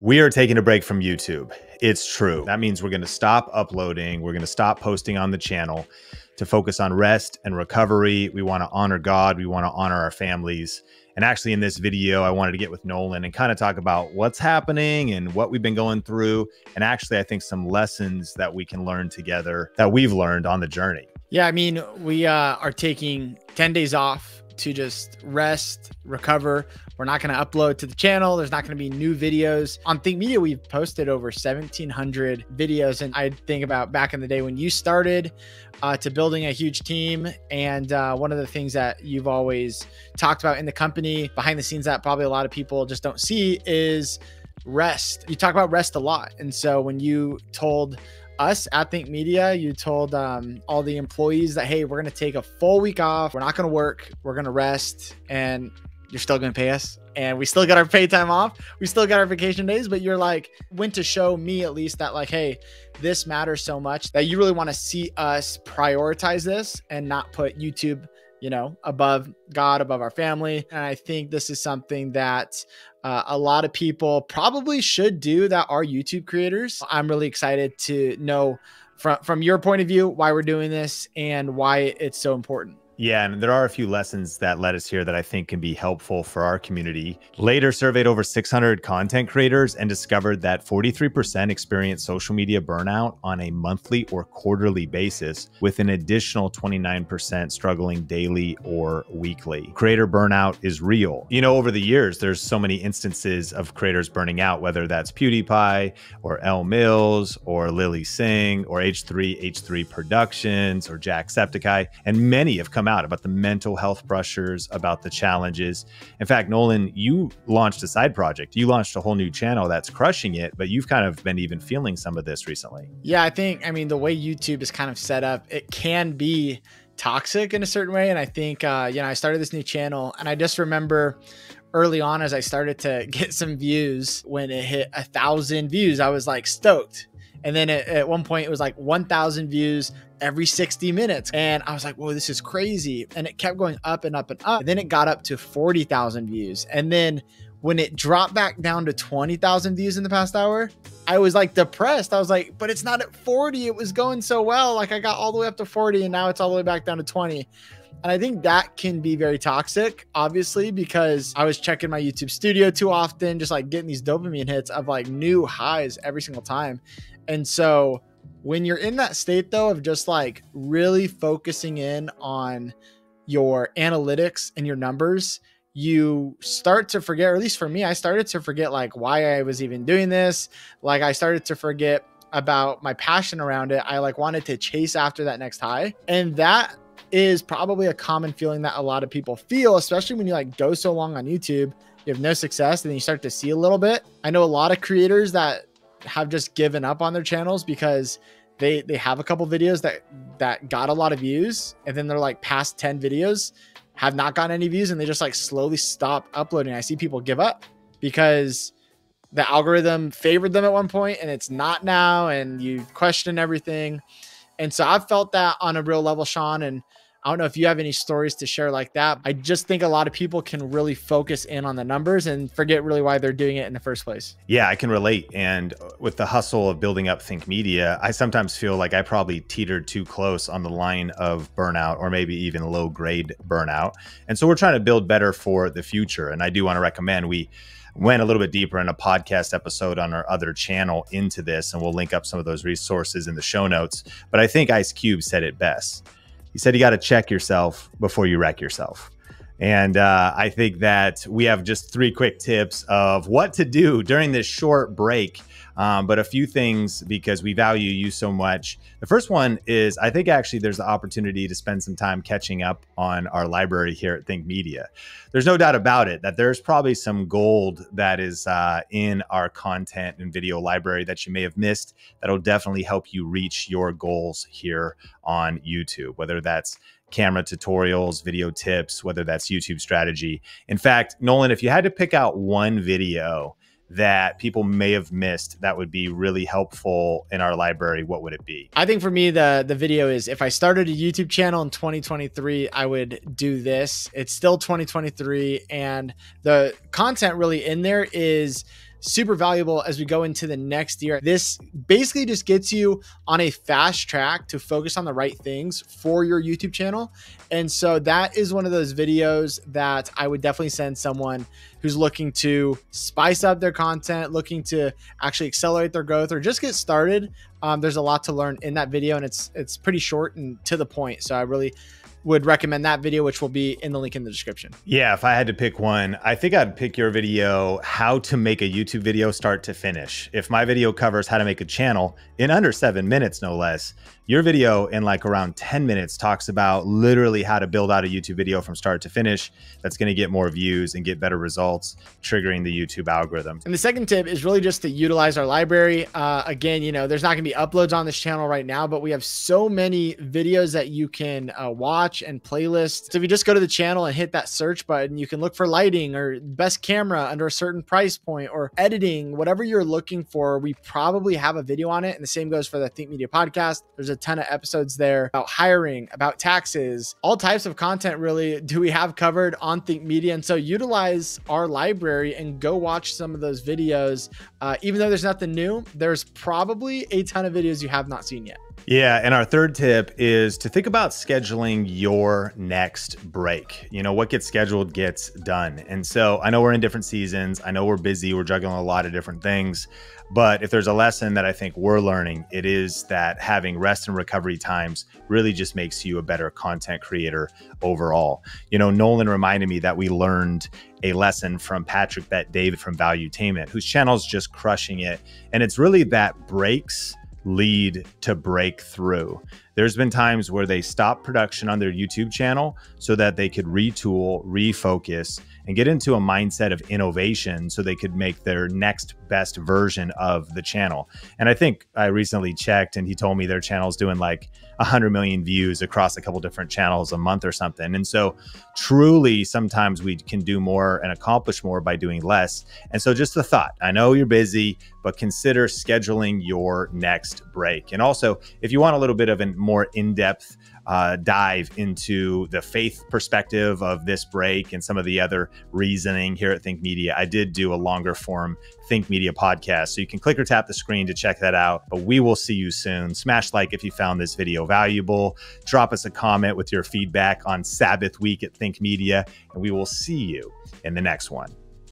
We are taking a break from YouTube. It's true. That means we're going to stop uploading. We're going to stop posting on the channel to focus on rest and recovery. We want to honor God. We want to honor our families. And actually in this video, I wanted to get with Nolan and kind of talk about what's happening and what we've been going through. And actually, I think some lessons that we can learn together that we've learned on the journey. Yeah, I mean, we are taking 10 days off to just rest, recover. We're not going to upload to the channel. There's not going to be new videos. On Think Media, we've posted over 1,700 videos. And I think about back in the day when you started to building a huge team. And one of the things that you've always talked about in the company, behind the scenes that probably a lot of people just don't see, is rest. You talk about rest a lot. And so when you told us at Think Media, you told all the employees that, hey, we're going to take a full week off. We're not going to work. We're going to rest. And you're still going to pay us. And we still got our pay time off. We still got our vacation days. But you're like, went to show me at least that, like, hey, this matters so much that you really want to see us prioritize this and not put YouTube, you know, above God, above our family. And I think this is something that a lot of people probably should do that are YouTube creators. I'm really excited to know from your point of view why we're doing this and why it's so important. Yeah, and there are a few lessons that led us here that I think can be helpful for our community. Later surveyed over 600 content creators and discovered that 43% experienced social media burnout on a monthly or quarterly basis, with an additional 29% struggling daily or weekly. Creator burnout is real. You know, over the years, there's so many instances of creators burning out, whether that's PewDiePie or Elle Mills or Lily Singh or H3 Productions or Jacksepticeye, and many have come out about the mental health pressures, about the challenges. In fact, Nolan, you launched a side project. You launched a whole new channel that's crushing it, but you've kind of been even feeling some of this recently. Yeah, I mean, the way YouTube is kind of set up, it can be toxic in a certain way. And I think, you know, I started this new channel and I just remember early on as I started to get some views, when it hit 1,000 views, I was like stoked. And then at one point it was like 1,000 views every 60 minutes. And I was like, whoa, this is crazy. And it kept going up and up and up. And then it got up to 40,000 views. And then when it dropped back down to 20,000 views in the past hour, I was like depressed. I was like, but it's not at 40. It was going so well. Like I got all the way up to 40 and now it's all the way back down to 20. And I think that can be very toxic, obviously, because I was checking my YouTube studio too often, just like getting these dopamine hits of like new highs every single time. And so when you're in that state though, of just like really focusing in on your analytics and your numbers, you start to forget, or at least for me, I started to forget like why I was even doing this. Like I started to forget about my passion around it. I like wanted to chase after that next high. And that is probably a common feeling that a lot of people feel, especially when you like go so long on YouTube, you have no success, and then you start to see a little bit. I know a lot of creators that have just given up on their channels because they have a couple videos that got a lot of views, and then they're like past 10 videos have not gotten any views, and they just like slowly stop uploading. I see people give up because the algorithm favored them at one point and it's not now, and you question everything. And so I've felt that on a real level, Sean, and I don't know if you have any stories to share like that. I just think a lot of people can really focus in on the numbers and forget really why they're doing it in the first place. Yeah, I can relate. And with the hustle of building up Think Media, I sometimes feel like I probably teetered too close on the line of burnout, or maybe even low grade burnout. And so we're trying to build better for the future. And I do want to recommend, we went a little bit deeper in a podcast episode on our other channel into this, and we'll link up some of those resources in the show notes. But I think Ice Cube said it best. He said you got to check yourself before you wreck yourself. And I think that we have just 3 quick tips of what to do during this short break. But a few things, because we value you so much. The first one is, I think actually there's the opportunity to spend some time catching up on our library here at Think Media. There's no doubt about it that there's probably some gold that is in our content and video library that you may have missed that'll definitely help you reach your goals here on YouTube, whether that's camera tutorials, video tips, whether that's YouTube strategy. In fact, Nolan, if you had to pick out one video that people may have missed that would be really helpful in our library, what would it be? I think for me, the video is, if I started a YouTube channel in 2023, I would do this. It's still 2023, and the content really in there is super valuable as we go into the next year. This basically just gets you on a fast track to focus on the right things for your YouTube channel. And so that is one of those videos that I would definitely send someone who's looking to spice up their content, looking to actually accelerate their growth, or just get started. There's a lot to learn in that video, and it's pretty short and to the point. So I really would recommend that video, which will be in the link in the description. Yeah, if I had to pick one, I think I'd pick your video, how to make a YouTube video start to finish. If my video covers how to make a channel in under 7 minutes, no less, your video in like around 10 minutes talks about literally how to build out a YouTube video from start to finish that's going to get more views and get better results, triggering the YouTube algorithm. And the second tip is really just to utilize our library. Again, you know, there's not going to be uploads on this channel right now, but we have so many videos that you can watch and playlists. So if you just go to the channel and hit that search button, you can look for lighting or best camera under a certain price point or editing, whatever you're looking for. We probably have a video on it. And the same goes for the Think Media podcast. There's a ton of episodes there about hiring, about taxes, all types of content really do we have covered on Think Media. And so utilize our library and go watch some of those videos. Even though there's nothing new, there's probably a ton of videos you have not seen yet. Yeah, and our third tip is to think about scheduling your next break. You know, what gets scheduled gets done. And so I know we're in different seasons. I know we're busy. We're juggling a lot of different things. But if there's a lesson that I think we're learning, it is that having rest and recovery times really just makes you a better content creator overall. You know, Nolan reminded me that we learned a lesson from Patrick Bet David from Valuetainment, whose channel's just crushing it. And it's really that breaks lead to breakthrough. There's been times where they stopped production on their YouTube channel so that they could retool, refocus, and get into a mindset of innovation so they could make their next best version of the channel. And I think I recently checked and he told me their channel's doing like 100 million views across a couple different channels a month or something. And so truly sometimes we can do more and accomplish more by doing less. And so just the thought, I know you're busy, but consider scheduling your next break. And also, if you want a little bit of a more in-depth dive into the faith perspective of this break and some of the other reasoning here at Think Media, I did do a longer form Think Media podcast. So you can click or tap the screen to check that out. But we will see you soon. Smash like if you found this video valuable. Drop us a comment with your feedback on Sabbath week at Think Media, and we will see you in the next one.